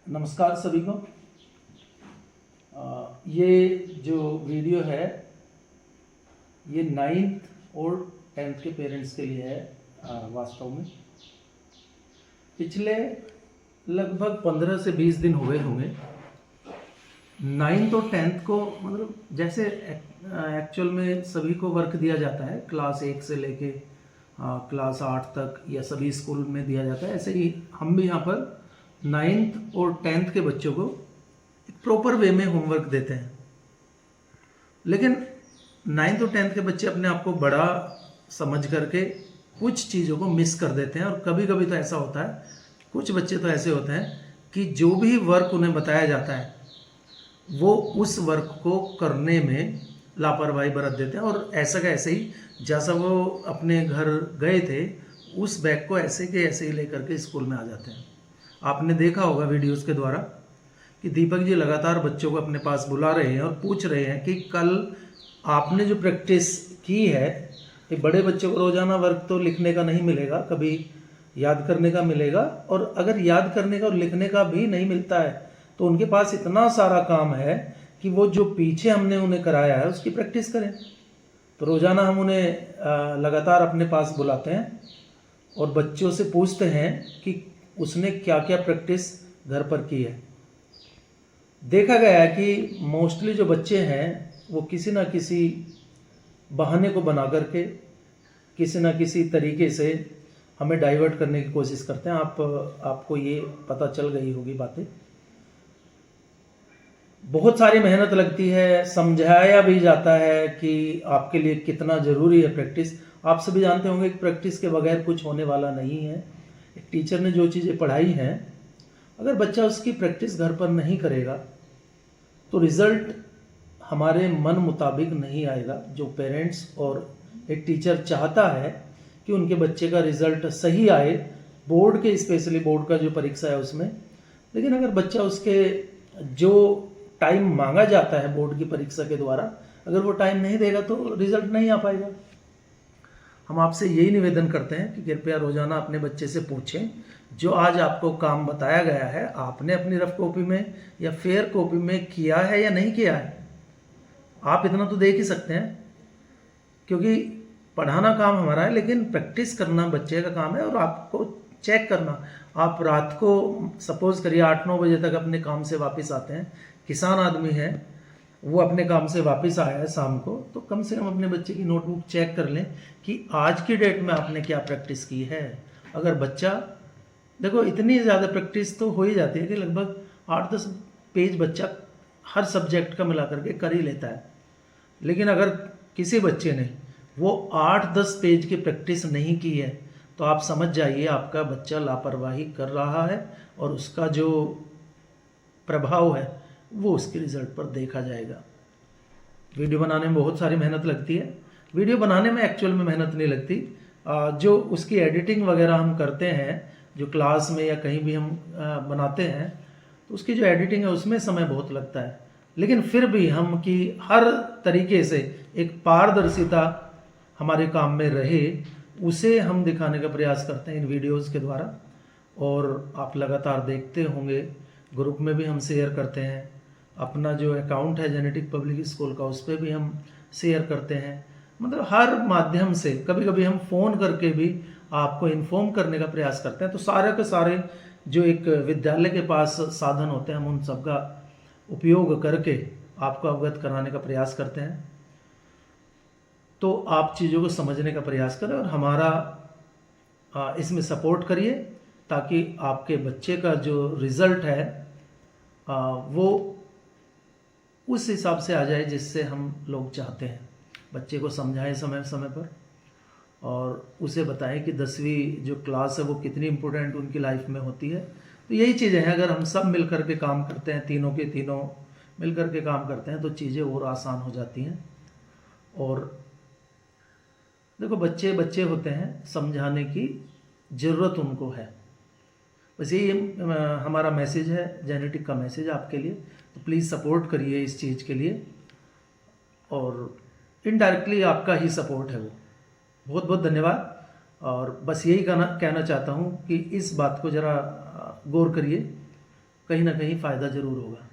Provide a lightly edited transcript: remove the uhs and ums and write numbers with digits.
नमस्कार सभी को। ये जो वीडियो है ये 9th और 10th के पेरेंट्स के लिए है। वास्तव में पिछले लगभग 15 से 20 दिन हुए होंगे 9th और 10th को, मतलब जैसे एक्चुअल में सभी को वर्क दिया जाता है क्लास 1 से लेके क्लास 8 तक या सभी स्कूल में दिया जाता है, ऐसे ही हम भी यहाँ पर 9th और 10th के बच्चों को एक प्रॉपर वे में होमवर्क देते हैं। लेकिन 9th और 10th के बच्चे अपने आप को बड़ा समझ करके कुछ चीज़ों को मिस कर देते हैं। और कभी कभी तो ऐसा होता है, कुछ बच्चे तो ऐसे होते हैं कि जो भी वर्क उन्हें बताया जाता है वो उस वर्क को करने में लापरवाही बरत देते हैं और ऐसा का ऐसे ही जैसा वो अपने घर गए थे उस बैग को ऐसे के ऐसे ही लेकर के स्कूल में आ जाते हैं। आपने देखा होगा वीडियोस के द्वारा कि दीपक जी लगातार बच्चों को अपने पास बुला रहे हैं और पूछ रहे हैं कि कल आपने जो प्रैक्टिस की है, ये बड़े बच्चों को रोज़ाना वर्क तो लिखने का नहीं मिलेगा, कभी याद करने का मिलेगा। और अगर याद करने का और लिखने का भी नहीं मिलता है तो उनके पास इतना सारा काम है कि वो जो पीछे हमने उन्हें कराया है उसकी प्रैक्टिस करें। तो रोज़ाना हम उन्हें लगातार अपने पास बुलाते हैं और बच्चों से पूछते हैं कि उसने क्या क्या प्रैक्टिस घर पर की है। देखा गया है कि मोस्टली जो बच्चे हैं वो किसी ना किसी बहाने को बना करके किसी ना किसी तरीके से हमें डाइवर्ट करने की कोशिश करते हैं। आपको ये पता चल गई होगी बातें। बहुत सारी मेहनत लगती है, समझाया भी जाता है कि आपके लिए कितना ज़रूरी है प्रैक्टिस। आप सभी जानते होंगे कि प्रैक्टिस के बगैर कुछ होने वाला नहीं है। एक टीचर ने जो चीज़ें पढ़ाई हैं, अगर बच्चा उसकी प्रैक्टिस घर पर नहीं करेगा तो रिज़ल्ट हमारे मन मुताबिक नहीं आएगा। जो पेरेंट्स और एक टीचर चाहता है कि उनके बच्चे का रिज़ल्ट सही आए, बोर्ड के, स्पेशली बोर्ड का जो परीक्षा है उसमें, लेकिन अगर बच्चा उसके जो टाइम मांगा जाता है बोर्ड की परीक्षा के द्वारा, अगर वो टाइम नहीं देगा तो रिज़ल्ट नहीं आ पाएगा। हम आपसे यही निवेदन करते हैं कि कृपया रोज़ाना अपने बच्चे से पूछें जो आज आपको काम बताया गया है आपने अपनी रफ कॉपी में या फेयर कॉपी में किया है या नहीं किया है। आप इतना तो देख ही सकते हैं, क्योंकि पढ़ाना काम हमारा है लेकिन प्रैक्टिस करना बच्चे का काम है। और आपको चेक करना, आप रात को सपोज़ करिए 8-9 बजे तक अपने काम से वापस आते हैं, किसान आदमी है, वो अपने काम से वापस आया है शाम को, तो कम से कम अपने बच्चे की नोटबुक चेक कर लें कि आज की डेट में आपने क्या प्रैक्टिस की है। अगर बच्चा, देखो इतनी ज़्यादा प्रैक्टिस तो हो ही जाती है कि लगभग 8-10 पेज बच्चा हर सब्जेक्ट का मिला करके कर ही लेता है। लेकिन अगर किसी बच्चे ने वो 8-10 पेज की प्रैक्टिस नहीं की है तो आप समझ जाइए आपका बच्चा लापरवाही कर रहा है और उसका जो प्रभाव है वो उसके रिज़ल्ट पर देखा जाएगा। वीडियो बनाने में बहुत सारी मेहनत लगती है। वीडियो बनाने में एक्चुअल में मेहनत नहीं लगती, जो उसकी एडिटिंग वगैरह हम करते हैं, जो क्लास में या कहीं भी हम बनाते हैं, तो उसकी जो एडिटिंग है उसमें समय बहुत लगता है। लेकिन फिर भी हम कि हर तरीके से एक पारदर्शिता हमारे काम में रहे, उसे हम दिखाने का प्रयास करते हैं इन वीडियोज़ के द्वारा। और आप लगातार देखते होंगे, ग्रुप में भी हम शेयर करते हैं, अपना जो अकाउंट है जेनेटिक पब्लिक स्कूल का उस पर भी हम शेयर करते हैं। मतलब हर माध्यम से, कभी कभी हम फ़ोन करके भी आपको इन्फॉर्म करने का प्रयास करते हैं। तो सारे के सारे जो एक विद्यालय के पास साधन होते हैं हम उन सब का उपयोग करके आपको अवगत कराने का प्रयास करते हैं। तो आप चीज़ों को समझने का प्रयास करें और हमारा इसमें सपोर्ट करिए ताकि आपके बच्चे का जो रिज़ल्ट है वो उस हिसाब से आ जाए जिससे हम लोग चाहते हैं। बच्चे को समझाएं समय समय पर और उसे बताएं कि 10वीं जो क्लास है वो कितनी इम्पोर्टेंट उनकी लाइफ में होती है। तो यही चीज़ें हैं, अगर हम सब मिल कर के काम करते हैं, तीनों के तीनों मिल कर के काम करते हैं तो चीज़ें और आसान हो जाती हैं। और देखो बच्चे बच्चे होते हैं, समझाने की ज़रूरत उनको है। बस यही हमारा मैसेज है, जेनेटिक का मैसेज आपके लिए। तो प्लीज़ सपोर्ट करिए इस चीज़ के लिए, और इनडायरेक्टली आपका ही सपोर्ट है वो। बहुत बहुत धन्यवाद। और बस यही कहना चाहता हूँ कि इस बात को ज़रा गौर करिए, कहीं ना कहीं फ़ायदा ज़रूर होगा।